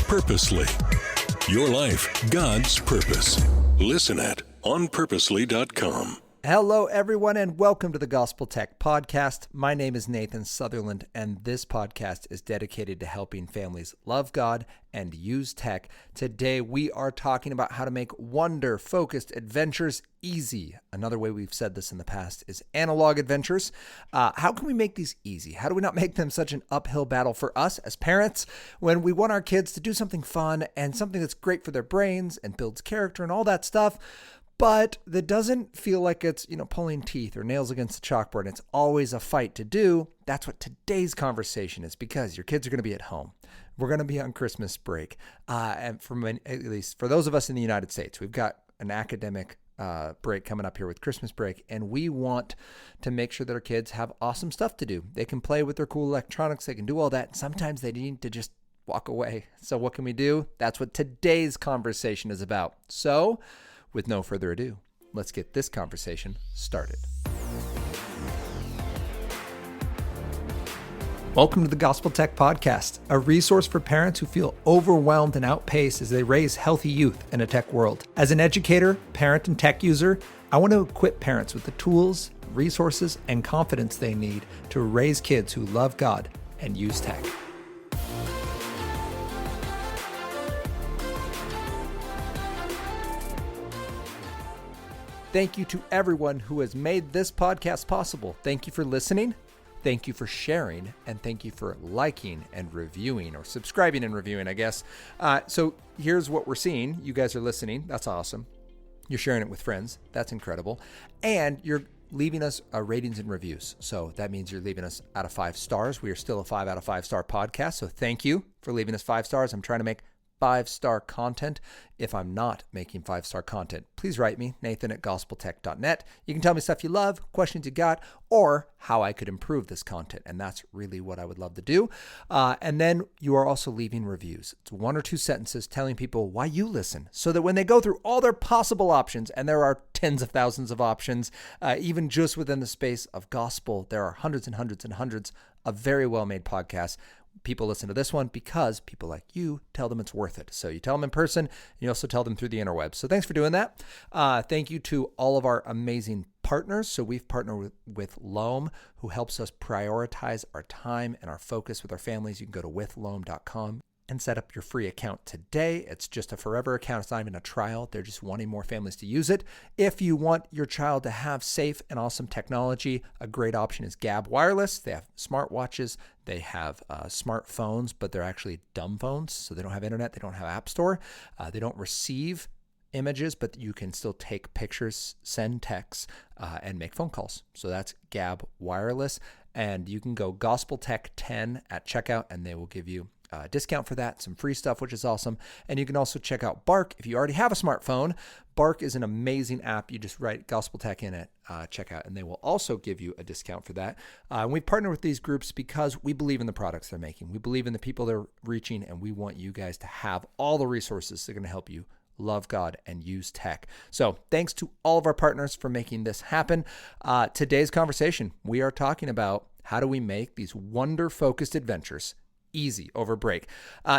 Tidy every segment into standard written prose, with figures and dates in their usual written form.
Purposely. Your life, God's purpose. Listen at onpurposely.com. Hello, everyone, and welcome to the Gospel Tech Podcast. My name is Nathan Sutherland, and this podcast is dedicated to helping families love God and use tech. Today, we are talking about how to make wonder-focused adventures easy. Another way we've said this in the past is analog adventures. How can we make these easy? How do we not make them such an uphill battle for us as parents when we want our kids to do something fun and something that's great for their brains and builds character and all that stuff? But that doesn't feel like it's, pulling teeth or nails against the chalkboard. It's always a fight to do. That's what today's conversation is, because your kids are going to be at home. We're going to be on Christmas break. And at least for those of us in the United States, we've got an academic break coming up here with Christmas break. And we want to make sure that our kids have awesome stuff to do. They can play with their cool electronics. They can do all that. And sometimes they need to just walk away. So what can we do? That's what today's conversation is about. So with no further ado, let's get this conversation started. Welcome to the Gospel Tech Podcast, a resource for parents who feel overwhelmed and outpaced as they raise healthy youth in a tech world. As an educator, parent, and tech user, I want to equip parents with the tools, resources, and confidence they need to raise kids who love God and use tech. Thank you to everyone who has made this podcast possible. Thank you for listening. Thank you for sharing. And thank you for liking and reviewing, or subscribing and reviewing, I guess. So here's what we're seeing. You guys are listening. That's awesome. You're sharing it with friends. That's incredible. And you're leaving us ratings and reviews. So that means you're leaving us out of 5 stars. We are still a 5 out of 5 star podcast. So thank you for leaving us 5 stars. I'm trying to make 5-star content. If I'm not making 5-star content, please write me, nathan@gospeltech.net. You can tell me stuff you love, questions you got, or how I could improve this content. And that's really what I would love to do. And then you are also leaving reviews. It's 1 or 2 sentences telling people why you listen, so that when they go through all their possible options, and there are tens of thousands of options, even just within the space of gospel, there are hundreds and hundreds and hundreds of very well-made podcasts. People listen to this one because people like you tell them it's worth it. So you tell them in person, and you also tell them through the interwebs. So thanks for doing that. Thank you to all of our amazing partners. So we've partnered with Loam, who helps us prioritize our time and our focus with our families. You can go to withloam.com and set up your free account today. It's just a forever account. It's not even a trial. They're just wanting more families to use it. If you want your child to have safe and awesome technology, a great option is Gab Wireless. They have smartwatches. They have smartphones, but they're actually dumb phones. So they don't have internet. They don't have App Store. They don't receive images, but you can still take pictures, send texts, and make phone calls. So that's Gab Wireless. And you can go Gospel Tech 10 at checkout, and they will give you a discount for that, some free stuff, which is awesome. And you can also check out Bark. If you already have a smartphone, Bark is an amazing app. You just write Gospel Tech in it, checkout, and they will also give you a discount for that. And we've partnered with these groups because we believe in the products they're making. We believe in the people they're reaching, and we want you guys to have all the resources that are going to help you love God and use tech. So thanks to all of our partners for making this happen. Today's conversation, we are talking about how do we make these wonder-focused adventures easy over break.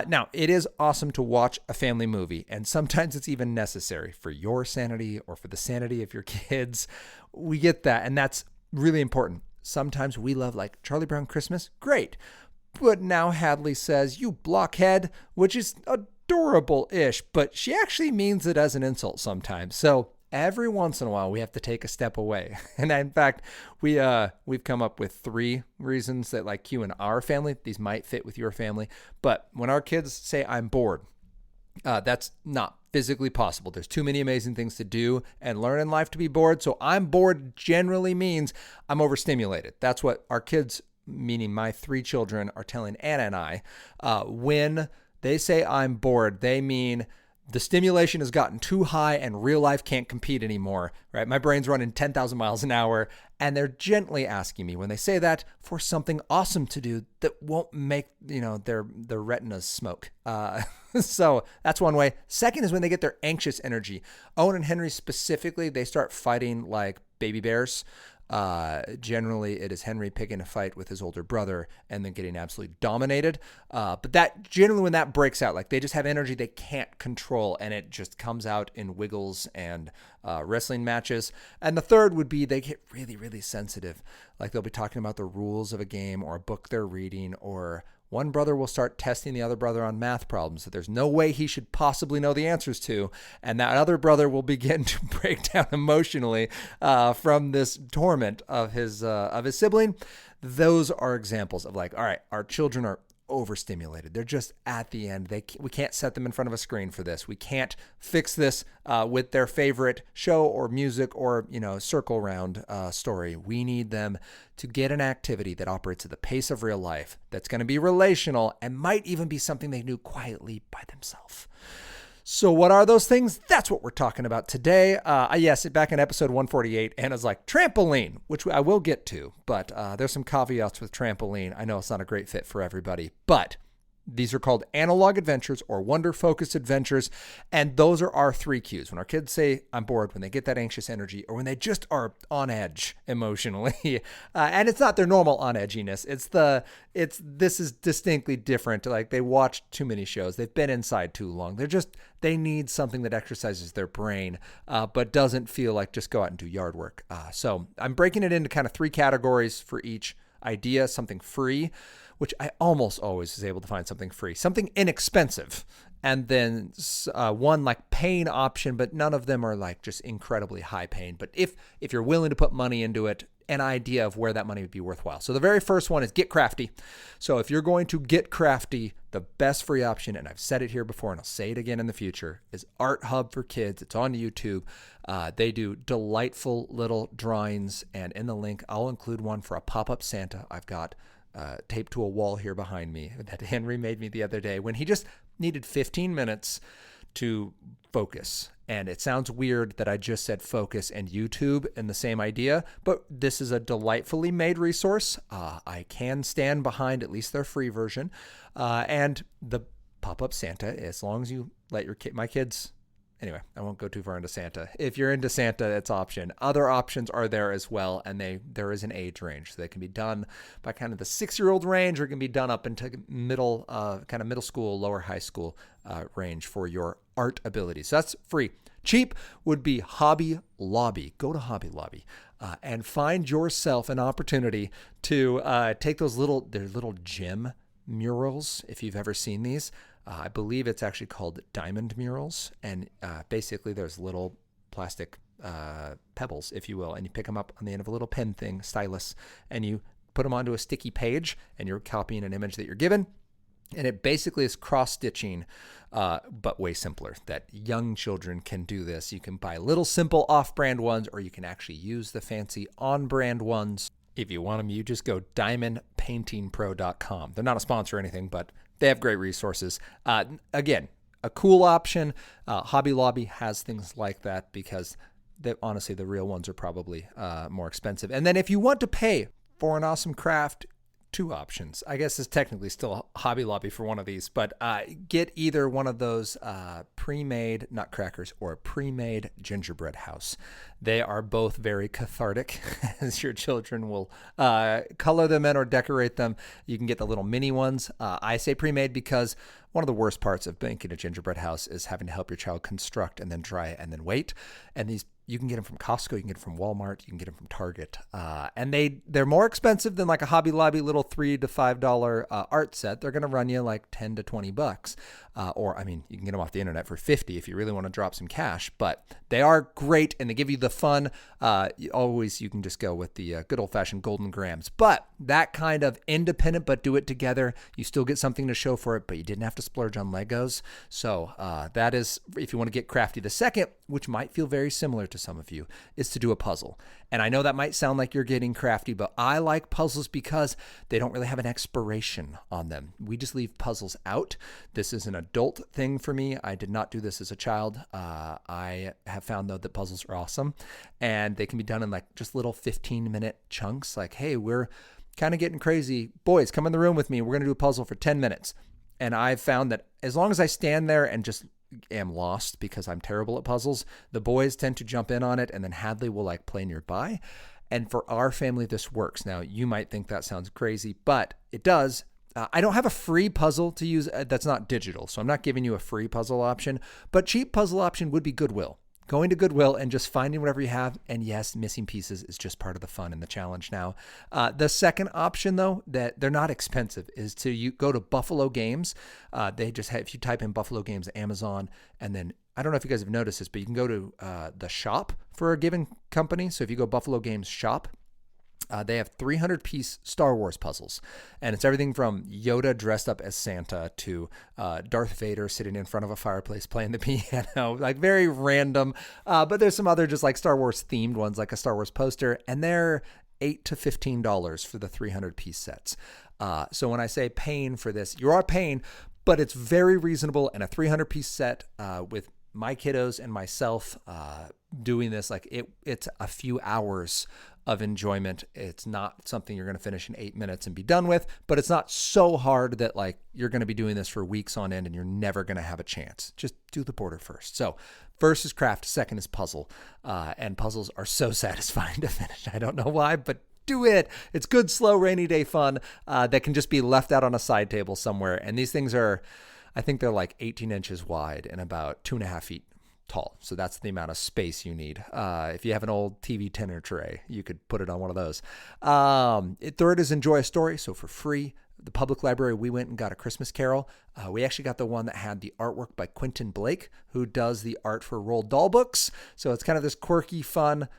Now, it is awesome to watch a family movie, and sometimes it's even necessary for your sanity or for the sanity of your kids. We get that, and that's really important. Sometimes we love, like, Charlie Brown Christmas. Great. But now Hadley says, "You blockhead," which is adorable-ish, but she actually means it as an insult sometimes. So every once in a while, we have to take a step away. And in fact, we've come up with 3 reasons that, like, you and our family, these might fit with your family. But when our kids say, "I'm bored," that's not physically possible. There's too many amazing things to do and learn in life to be bored. So I'm bored generally means I'm overstimulated. That's what our kids, meaning my 3 children, are telling Anna and I. When they say I'm bored, they mean the stimulation has gotten too high and real life can't compete anymore, right? My brain's running 10,000 miles an hour, and they're gently asking me when they say that for something awesome to do that won't make, their retinas smoke. So that's one way. Second is when they get their anxious energy. Owen and Henry specifically, they start fighting like baby bears. Generally, it is Henry picking a fight with his older brother and then getting absolutely dominated. But that generally, when that breaks out, like they just have energy they can't control, and it just comes out in wiggles and wrestling matches. And the third would be they get really, really sensitive. Like they'll be talking about the rules of a game or a book they're reading, or one brother will start testing the other brother on math problems that there's no way he should possibly know the answers to. And that other brother will begin to break down emotionally from this torment of his sibling. Those are examples of like, all right, our children are overstimulated. They're just at the end. We can't set them in front of a screen for this. We can't fix this with their favorite show or music or, circle round story. We need them to get an activity that operates at the pace of real life, that's going to be relational and might even be something they do quietly by themselves. So what are those things? That's what we're talking about today. Yes, back in episode 148, Anna's like, trampoline, which I will get to, but there's some caveats with trampoline. I know it's not a great fit for everybody, but these are called analog adventures or wonder-focused adventures, and those are our 3 cues. When our kids say, I'm bored, when they get that anxious energy, or when they just are on edge emotionally, and it's not their normal on edginess. This is distinctly different. Like they watched too many shows. They've been inside too long. They need something that exercises their brain, but doesn't feel like just go out and do yard work. So I'm breaking it into kind of 3 categories for each idea. Something free, which I almost always was able to find something free, something inexpensive, and then one like paying option, but none of them are like just incredibly high paying. But if you're willing to put money into it, an idea of where that money would be worthwhile. So the very first one is get crafty. So if you're going to get crafty, the best free option, and I've said it here before and I'll say it again in the future, is Art Hub for Kids. It's on YouTube. They do delightful little drawings, and in the link, I'll include one for a pop-up Santa I've got taped to a wall here behind me that Henry made me the other day when he just needed 15 minutes to focus. And it sounds weird that I just said focus and YouTube in the same idea, but this is a delightfully made resource. I can stand behind at least their free version. And the pop-up Santa, as long as you let my kids, anyway, I won't go too far into Santa. If you're into Santa, it's option. Other options are there as well, and there is an age range. So they can be done by kind of the 6-year-old range, or it can be done up into middle school, lower high school range for your art abilities. So that's free. Cheap would be Hobby Lobby. Go to Hobby Lobby and find yourself an opportunity to take those little gem murals, if you've ever seen these. I believe it's actually called diamond murals. And basically there's little plastic pebbles, if you will, and you pick them up on the end of a little pen thing, stylus, and you put them onto a sticky page, and you're copying an image that you're given. And it basically is cross-stitching, but way simpler, that young children can do this. You can buy little simple off-brand ones, or you can actually use the fancy on-brand ones. If you want them, you just go diamondpaintingpro.com. They're not a sponsor or anything, but they have great resources. Again, a cool option. Hobby Lobby has things like that because honestly, the real ones are probably more expensive. And then if you want to pay for an awesome craft, 2 options. I guess it's technically still Hobby Lobby for one of these, but get either one of those pre-made nutcrackers or a pre-made gingerbread house. They are both very cathartic, as your children will color them in or decorate them. You can get the little mini ones. I say pre-made because one of the worst parts of making a gingerbread house is having to help your child construct and then dry and then wait. And these, you can get them from Costco, you can get them from Walmart, you can get them from Target. And they're more expensive than like a Hobby Lobby little $3 to $5 art set. They're going to run you like 10 to 20 bucks. Or, I mean, you can get them off the internet for 50 if you really want to drop some cash. But they are great, and they give you the fun. You can just go with the good old-fashioned golden grams. But that kind of independent, but do it together, you still get something to show for it, but you didn't have to splurge on Legos. So that is, if you want to get crafty. The second, which might feel very similar to some of you, is to do a puzzle. And I know that might sound like you're getting crafty, but I like puzzles because they don't really have an expiration on them. We just leave puzzles out. This is an adult thing for me. I did not do this as a child. I have found, though, that puzzles are awesome, and they can be done in like just little 15-minute chunks. Like, hey, we're kind of getting crazy. Boys, come in the room with me. We're going to do a puzzle for 10 minutes. And I've found that as long as I stand there and just am lost because I'm terrible at puzzles, the boys tend to jump in on it, and then Hadley will like play nearby. And for our family, this works. Now, you might think that sounds crazy, but it does. I don't have a free puzzle to use that's not digital, so I'm not giving you a free puzzle option, but cheap puzzle option would be Goodwill. Going to Goodwill and just finding whatever you have, and yes, missing pieces is just part of the fun and the challenge now. The second option, though, that they're not expensive, is you go to Buffalo Games. They just have, if you type in Buffalo Games Amazon, and then I don't know if you guys have noticed this, but you can go to the shop for a given company. So if you go Buffalo Games shop, they have 300-piece Star Wars puzzles, and it's everything from Yoda dressed up as Santa to Darth Vader sitting in front of a fireplace playing the piano, like very random. But there's some other just like Star Wars themed ones, like a Star Wars poster, and they're $8 to $15 for the 300-piece sets. So when I say paying for this, you are paying, but it's very reasonable, and a 300-piece set with my kiddos and myself doing this, like it's a few hours of enjoyment. It's not something you're going to finish in 8 minutes and be done with, but it's not so hard that like you're going to be doing this for weeks on end and you're never going to have a chance. Just do the border first. So first is craft, second is puzzle. And puzzles are so satisfying to finish. I don't know why, but do it. It's good, slow, rainy day fun that can just be left out on a side table somewhere. And these things are, I think they're like 18 inches wide and about 2.5 feet tall. So that's the amount of space you need. If you have an old TV dinner tray, you could put it on one of those. Third is enjoy a story. So for free, the public library, we went and got A Christmas Carol. We actually got the one that had the artwork by Quentin Blake, who does the art for Roald Dahl books. So it's kind of this quirky, fun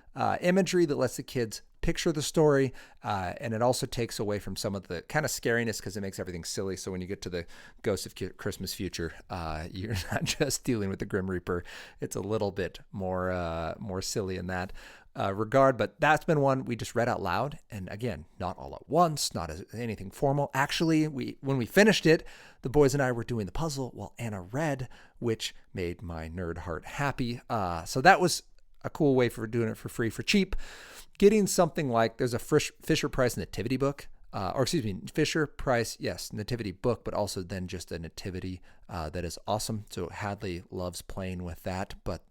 imagery that lets the kids picture the story, and it also takes away from some of the kind of scariness because it makes everything silly. So when you get to the Ghost of Christmas Future, you're not just dealing with the Grim Reaper. It's a little bit more silly in that regard, but that's been one we just read out loud. And again, not all at once, not as anything formal. Actually, when we finished it, the boys and I were doing the puzzle while Anna read, which made my nerd heart happy. So that was a cool way for doing it for free, for cheap. Getting something like, there's a Fisher-Price nativity book, Fisher-Price, yes, nativity book, but also then just a nativity that is awesome. So Hadley loves playing with that, but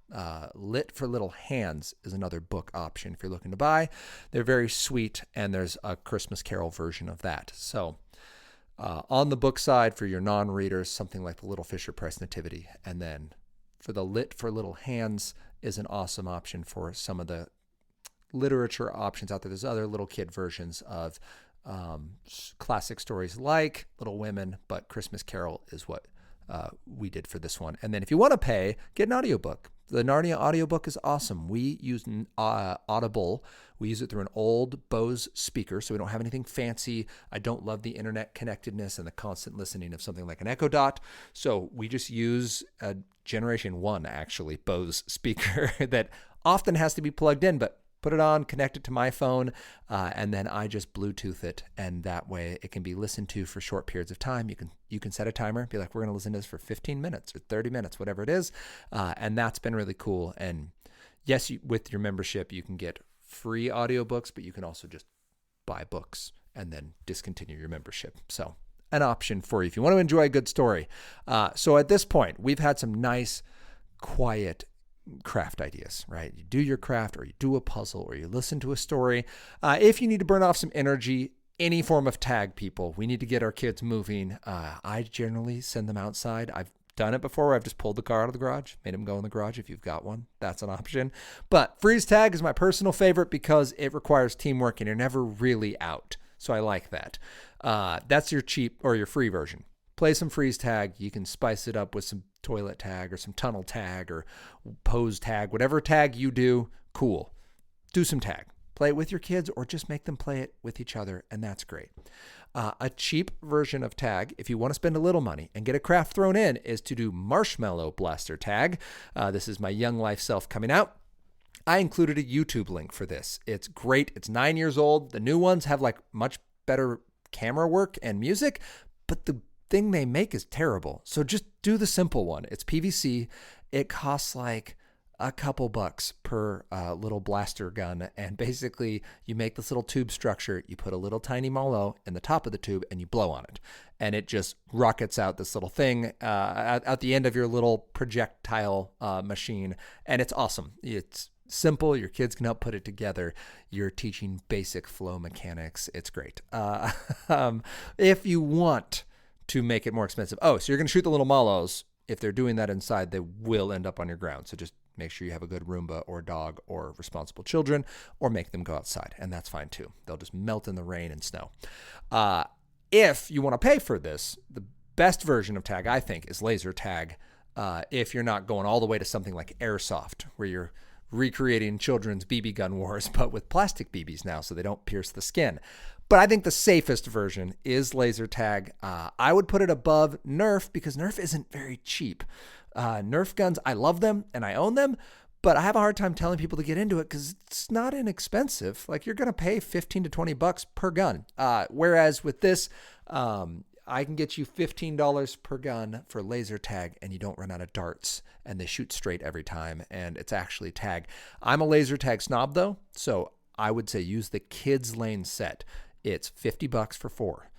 Lit for Little Hands is another book option if you're looking to buy. They're very sweet, and there's a Christmas Carol version of that. So on the book side, for your non-readers, something like the Little Fisher-Price nativity, and then for the Lit for Little Hands is an awesome option for some of the literature options out there. There's other little kid versions of classic stories like Little Women, but Christmas Carol is what we did for this one. And then if you want to pay, get an audiobook. The Narnia audiobook is awesome. We use Audible. We use it through an old Bose speaker, so we don't have anything fancy. I don't love the internet connectedness and the constant listening of something like an Echo Dot. So we just use a Generation 1, actually, Bose speaker that often has to be plugged in, but put it on, connect it to my phone, and then I just Bluetooth it, and that way it can be listened to for short periods of time. You can set a timer, be like, we're going to listen to this for 15 minutes or 30 minutes, whatever it is, and that's been really cool. And yes, with your membership, you can get free audiobooks, but you can also just buy books and then discontinue your membership. So an option for you if you want to enjoy a good story. So at this point, we've had some nice, quiet craft ideas, right? You do your craft, or you do a puzzle, or you listen to a story. If you need to burn off some energy, any form of tag, people, we need to get our kids moving. I generally send them outside. I've done it before where I've just pulled the car out of the garage, made them go in the garage. If you've got one, that's an option. But freeze tag is my personal favorite because it requires teamwork and you're never really out. So I like that. That's your cheap or your free version. Play some freeze tag. You can spice it up with some toilet tag or some tunnel tag or pose tag, whatever tag you do, cool. Do some tag. Play it with your kids or just make them play it with each other, and that's great. A cheap version of tag, if you want to spend a little money and get a craft thrown in, is to do Marshmallow Blaster tag. This is my young life self coming out. I included a YouTube link for this. It's great. It's 9 years old. The new ones have like much better camera work and music, but the thing they make is terrible. So just do the simple one. It's PVC. It costs like a couple bucks per little blaster gun. And basically you make this little tube structure. You put a little tiny Marlowe in the top of the tube and you blow on it. And it just rockets out this little thing at the end of your little projectile machine. And it's awesome. It's simple. Your kids can help put it together. You're teaching basic flow mechanics. It's great. If you want to make it more expensive, so you're going to shoot the little mallows. If they're doing that inside, they will end up on your ground. So just make sure you have a good Roomba or dog or responsible children, or make them go outside, and that's fine too. They'll just melt in the rain and snow. If you want to pay for this, the best version of tag, I think, is laser tag. If you're not going all the way to something like airsoft, where you're recreating children's BB gun wars, but with plastic BBs now, so they don't pierce the skin. But I think the safest version is laser tag. I would put it above Nerf, because Nerf isn't very cheap. Nerf guns, I love them and I own them, but I have a hard time telling people to get into it because it's not inexpensive. Like, you're going to pay $15 to $20 per gun. Whereas with this, I can get you $15 per gun for laser tag, and you don't run out of darts, and they shoot straight every time, and it's actually tag. I'm a laser tag snob though, so I would say use the kids lane set. It's $50 for 4.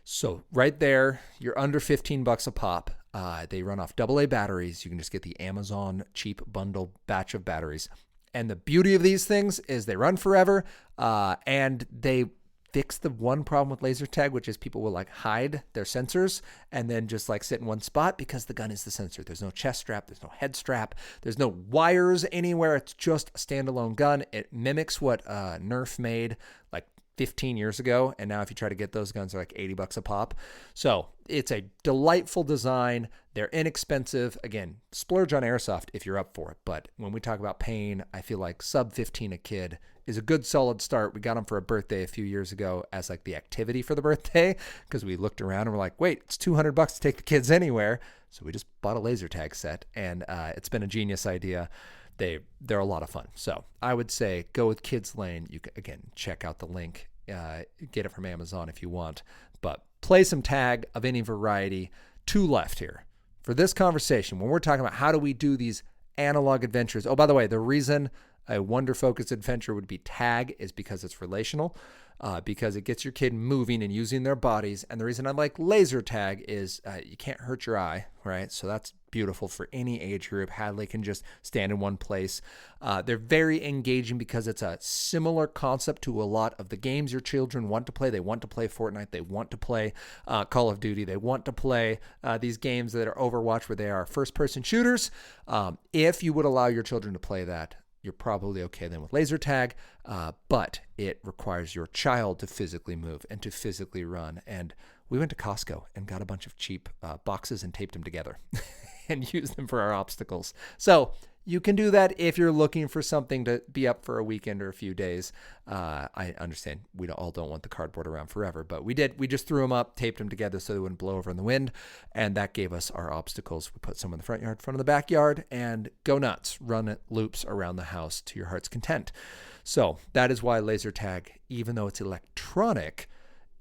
So right there, you're under $15 a pop. They run off AA batteries. You can just get the Amazon cheap bundle batch of batteries. And the beauty of these things is they run forever, and they fix the one problem with laser tag, which is people will like hide their sensors and then just like sit in one spot, because the gun is the sensor. There's no chest strap. There's no head strap. There's no wires anywhere. It's just a standalone gun. It mimics what Nerf made like 15 years ago. And now if you try to get those guns, they're like $80 a pop. So it's a delightful design. They're inexpensive. Again, splurge on airsoft if you're up for it. But when we talk about paying, I feel like sub 15 a kid is a good solid start. We got them for a birthday a few years ago as like the activity for the birthday, because we looked around and we're like, wait, it's $200 to take the kids anywhere. So we just bought a laser tag set, and it's been a genius idea. They're a lot of fun. So I would say go with Kids Lane. You can, again, check out the link. Get it from Amazon if you want. But play some tag of any variety. 2 left here. For this conversation, when we're talking about how do we do these analog adventures. Oh, by the way, the reason a wonder-focused adventure would be tag is because it's relational, because it gets your kid moving and using their bodies. And the reason I like laser tag is you can't hurt your eye, right? So that's beautiful for any age group. Hadley can just stand in one place. They're very engaging because it's a similar concept to a lot of the games your children want to play. They want to play Fortnite. They want to play Call of Duty. They want to play these games that are Overwatch, where they are first-person shooters. If you would allow your children to play that, you're probably okay then with laser tag, but it requires your child to physically move and to physically run. And we went to Costco and got a bunch of cheap boxes and taped them together and used them for our obstacles. So you can do that if you're looking for something to be up for a weekend or a few days. I understand we all don't want the cardboard around forever, but we did. We just threw them up, taped them together so they wouldn't blow over in the wind, and that gave us our obstacles. We put some in the front yard, front of the backyard, and go nuts. Run it loops around the house to your heart's content. So that is why laser tag, even though it's electronic,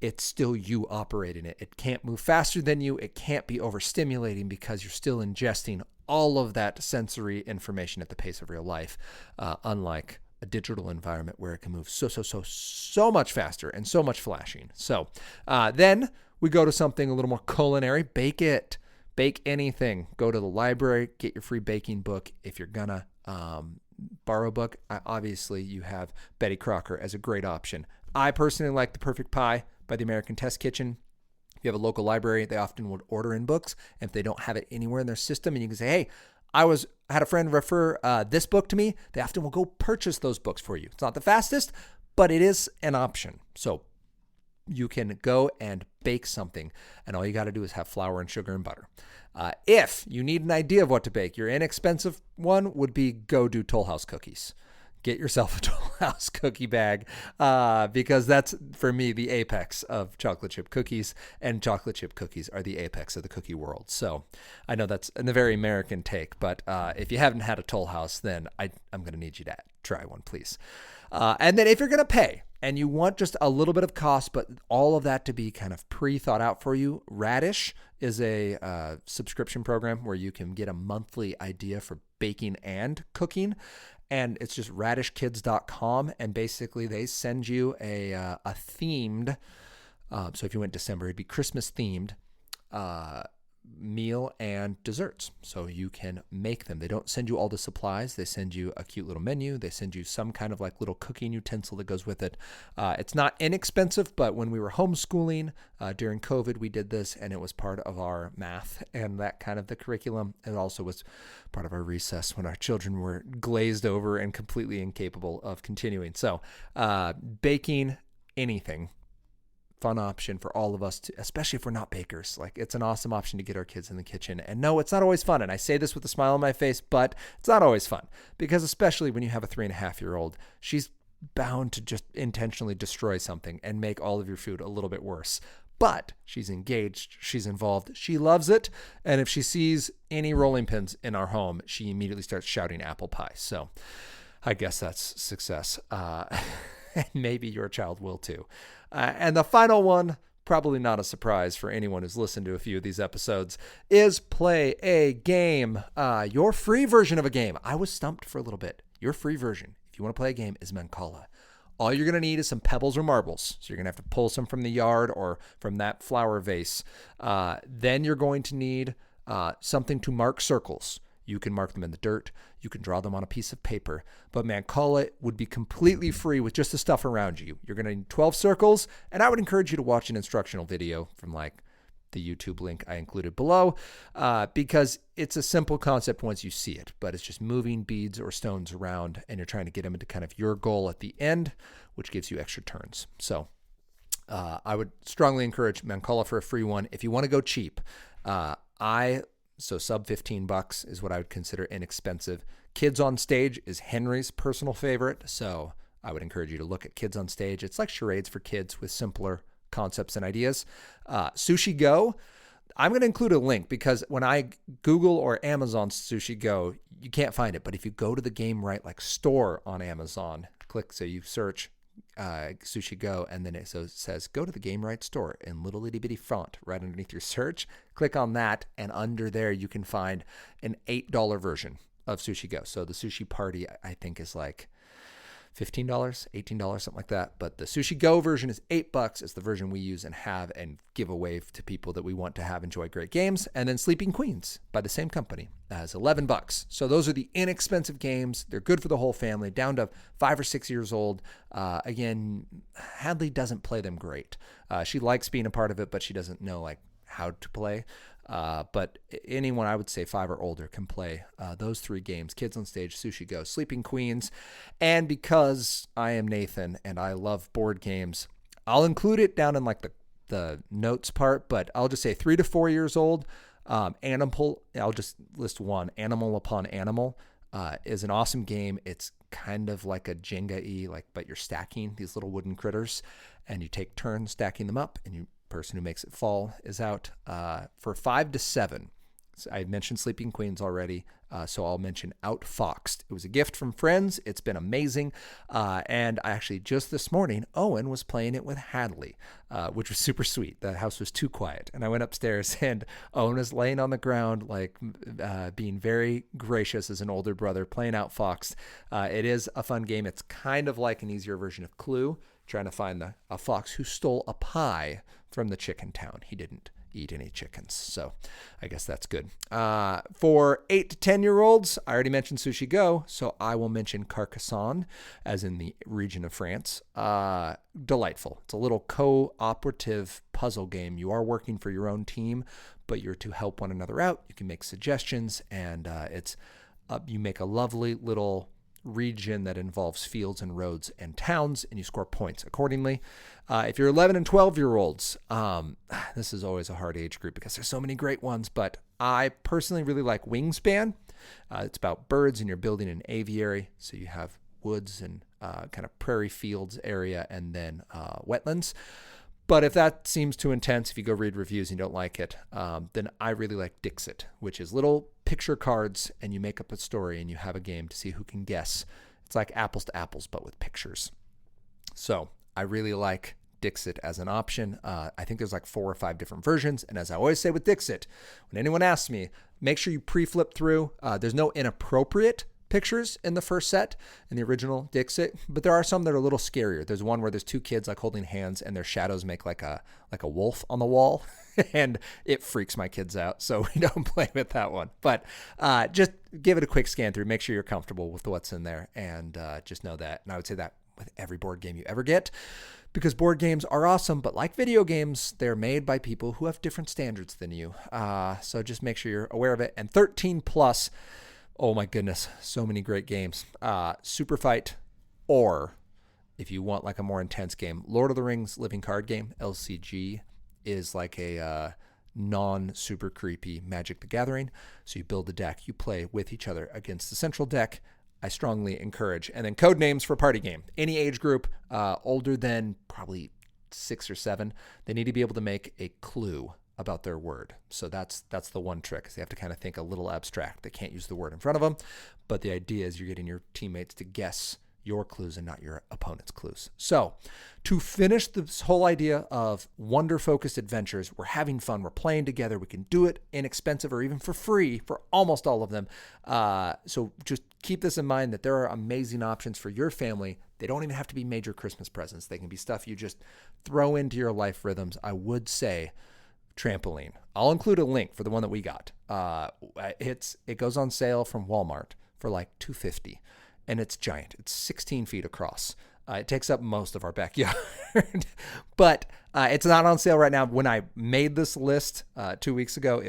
it's still you operating it. It can't move faster than you. It can't be overstimulating because you're still ingesting all of that sensory information at the pace of real life, unlike a digital environment where it can move so much faster and so much flashing. So then we go to something a little more culinary. Bake it. Bake anything. Go to the library, get your free baking book. If you're gonna borrow a book, obviously you have Betty Crocker as a great option. I personally like The Perfect Pie by the American Test Kitchen. If you have a local library, they often would order in books. And if they don't have it anywhere in their system, and you can say, hey, I had a friend refer this book to me, they often will go purchase those books for you. It's not the fastest, but it is an option. So you can go and bake something, and all you got to do is have flour and sugar and butter. If you need an idea of what to bake, your inexpensive one would be go do Toll House cookies. Get yourself a Toll House cookie bag, because that's, for me, the apex of chocolate chip cookies, and chocolate chip cookies are the apex of the cookie world. So I know that's a very American take, but if you haven't had a Toll House, then I'm going to need you to try one, please. And then if you're going to pay and you want just a little bit of cost, but all of that to be kind of pre-thought out for you, Radish is a subscription program where you can get a monthly idea for baking and cooking. And it's just radishkids.com. And basically they send you a themed, so if you went December, it'd be Christmas themed meal and desserts. So you can make them. They don't send you all the supplies. They send you a cute little menu. They send you some kind of like little cooking utensil that goes with it. It's not inexpensive, but when we were homeschooling during COVID, we did this, and it was part of our math and that kind of the curriculum. It also was part of our recess when our children were glazed over and completely incapable of continuing. So baking anything, fun option for all of us, to, especially if we're not bakers. Like, it's an awesome option to get our kids in the kitchen. And no, it's not always fun. And I say this with a smile on my face, but it's not always fun, because especially when you have a 3.5-year-old, she's bound to just intentionally destroy something and make all of your food a little bit worse. But she's engaged, she's involved, she loves it. And if she sees any rolling pins in our home, she immediately starts shouting apple pie. So I guess that's success. And maybe your child will too. And the final one, probably not a surprise for anyone who's listened to a few of these episodes, is play a game. Your free version of a game. I was stumped for a little bit. Your free version, if you want to play a game, is Mancala. All you're going to need is some pebbles or marbles. So you're going to have to pull some from the yard or from that flower vase. Then you're going to need something to mark circles. You can mark them in the dirt. You can draw them on a piece of paper. But Mancala would be completely free with just the stuff around you. You're going to need 12 circles, and I would encourage you to watch an instructional video from like the YouTube link I included below, because it's a simple concept once you see it, but it's just moving beads or stones around, and you're trying to get them into kind of your goal at the end, which gives you extra turns. So I would strongly encourage Mancala for a free one. If you want to go cheap, so sub $15 is what I would consider inexpensive. Kids on Stage is Henry's personal favorite, so I would encourage you to look at Kids on Stage. It's like charades for kids with simpler concepts and ideas. Sushi Go, I'm going to include a link, because when I Google or Amazon Sushi Go, you can't find it. But if you go to the Game Right like store on Amazon, so you search Sushi Go, and then it says go to the Game Right store in little itty bitty font right underneath your search. Click on that, and under there you can find an $8 version of Sushi Go. So the Sushi Party, I think, is like $15, $18, something like that. But the Sushi Go version is $8. It's the version we use and have and give away to people that we want to have enjoy great games. And then Sleeping Queens by the same company is $11. So those are the inexpensive games. They're good for the whole family, down to 5 or 6 years old. Again, Hadley doesn't play them great. She likes being a part of it, but she doesn't know like how to play. But anyone, I would say 5 or older, can play those 3 games: Kids on Stage, Sushi Go, Sleeping Queens. And because I am Nathan and I love board games, I'll include it down in like the notes part, but I'll just say 3 to 4 years old. Animal, I'll just list one. Animal Upon Animal is an awesome game. It's kind of like a Jenga-y, but you're stacking these little wooden critters, and you take turns stacking them up, and person who makes it fall is out. For 5 to 7, so I mentioned Sleeping Queens already, so I'll mention Outfoxed. It was a gift from friends. It's been amazing. And I actually, just this morning, Owen was playing it with Hadley, which was super sweet. The house was too quiet, and I went upstairs, and Owen was laying on the ground, being very gracious as an older brother, playing Outfoxed. It is a fun game. It's kind of like an easier version of Clue, trying to find a fox who stole a pie from the chicken town. He didn't eat any chickens, so I guess that's good. For 8 to 10-year-olds, I already mentioned Sushi Go, so I will mention Carcassonne, as in the region of France. Delightful. It's a little cooperative puzzle game. You are working for your own team, but you're to help one another out. You can make suggestions, and you make a lovely little region that involves fields and roads and towns, and you score points accordingly. If you're 11 and 12-year-olds, this is always a hard age group because there's so many great ones, but I personally really like Wingspan. It's about birds, and you're building an aviary, so you have woods and kind of prairie fields area, and then wetlands. But if that seems too intense, if you go read reviews and you don't like it, then I really like Dixit, which is little picture cards, and you make up a story, and you have a game to see who can guess. It's like apples to apples, but with pictures. So I really like Dixit as an option. I think there's 4 or 5 different versions. And as I always say with Dixit, when anyone asks me, make sure you pre-flip through. There's no inappropriate pictures in the first set, in the original Dixit, but there are some that are a little scarier. There's one where there's two kids like holding hands and their shadows make like a wolf on the wall, and it freaks my kids out, so we don't play with that one. But just give it a quick scan through, make sure you're comfortable with what's in there, and just know that. And I would say that with every board game you ever get, because board games are awesome, but like video games, they're made by people who have different standards than you. So just make sure you're aware of it. And 13 plus, oh my goodness, so many great games. Super Fight, or if you want like a more intense game, Lord of the Rings Living Card Game, LCG, is like a non-super creepy Magic the Gathering. So you build a deck, you play with each other against the central deck. I strongly encourage. And then code names for party game. Any age group older than probably 6 or 7, they need to be able to make a clue about their word. So that's the one trick, is they have to kind of think a little abstract. They can't use the word in front of them, but the idea is you're getting your teammates to guess your clues and not your opponent's clues. So to finish this whole idea of wonder-focused adventures, we're having fun, we're playing together, we can do it inexpensive or even for free for almost all of them. So just keep this in mind, that there are amazing options for your family. They don't even have to be major Christmas presents. They can be stuff you just throw into your life rhythms. I would say trampoline. I'll include a link for the one that we got. It goes on sale from Walmart for like $250. And it's giant. It's 16 feet across. It takes up most of our backyard. But it's not on sale right now. When I made this list 2 weeks ago,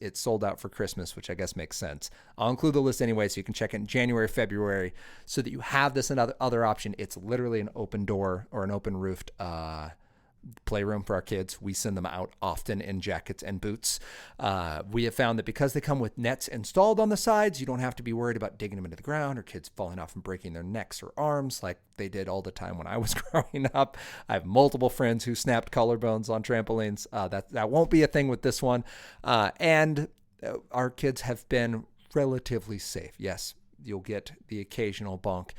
it sold out for Christmas, which I guess makes sense. I'll include the list anyway, so you can check it in January, February, so that you have this other option. It's literally an open door or an open roofed playroom for our kids. We send them out often in jackets and boots. We have found that because they come with nets installed on the sides, you don't have to be worried about digging them into the ground or kids falling off and breaking their necks or arms like they did all the time when I was growing up. I have multiple friends who snapped collarbones on trampolines. That won't be a thing with this one. And our kids have been relatively safe. Yes, you'll get the occasional bonk,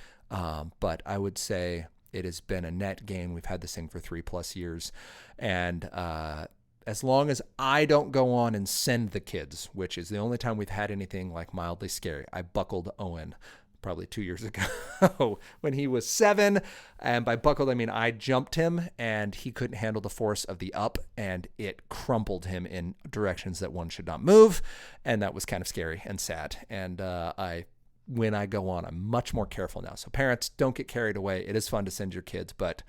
but I would say it has been a net gain. We've had this thing for 3+ years. And as long as I don't go on and send the kids, which is the only time we've had anything like mildly scary. I buckled Owen probably 2 years ago when he was 7. And by buckled, I mean I jumped him and he couldn't handle the force of the up, and it crumpled him in directions that one should not move. And that was kind of scary and sad. And when I go on, I'm much more careful now. So parents, don't get carried away. It is fun to send your kids, but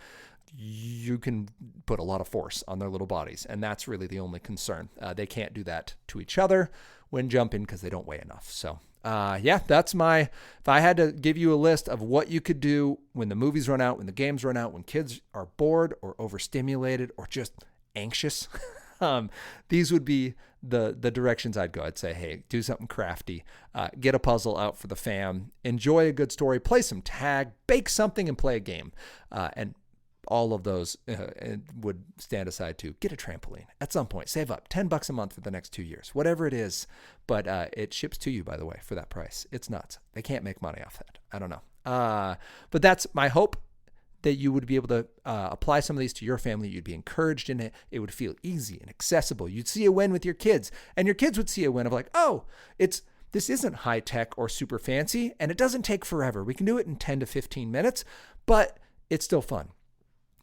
you can put a lot of force on their little bodies. And that's really the only concern. They can't do that to each other when jumping because they don't weigh enough. So that's if I had to give you a list of what you could do when the movies run out, when the games run out, when kids are bored or overstimulated or just anxious, these would be the directions I'd go. I'd say, hey, do something crafty, get a puzzle out for the fam, enjoy a good story, play some tag, bake something, and play a game. And all of those would stand aside to get a trampoline at some point. Save up $10 a month for the next 2 years, whatever it is. But it ships to you, by the way, for that price. It's nuts. They can't make money off that. I don't know. But that's my hope, that you would be able to apply some of these to your family. You'd be encouraged in it. It would feel easy and accessible. You'd see a win with your kids, and your kids would see a win of like, oh, this isn't high tech or super fancy, and it doesn't take forever. We can do it in 10 to 15 minutes, but it's still fun.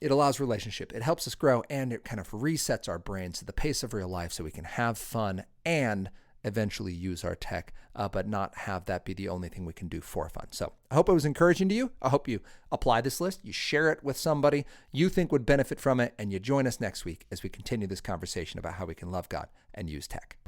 It allows relationship. It helps us grow, and it kind of resets our brains to the pace of real life so we can have fun and eventually use our tech, but not have that be the only thing we can do for fun. So I hope it was encouraging to you. I hope you apply this list, you share it with somebody you think would benefit from it, and you join us next week as we continue this conversation about how we can love God and use tech.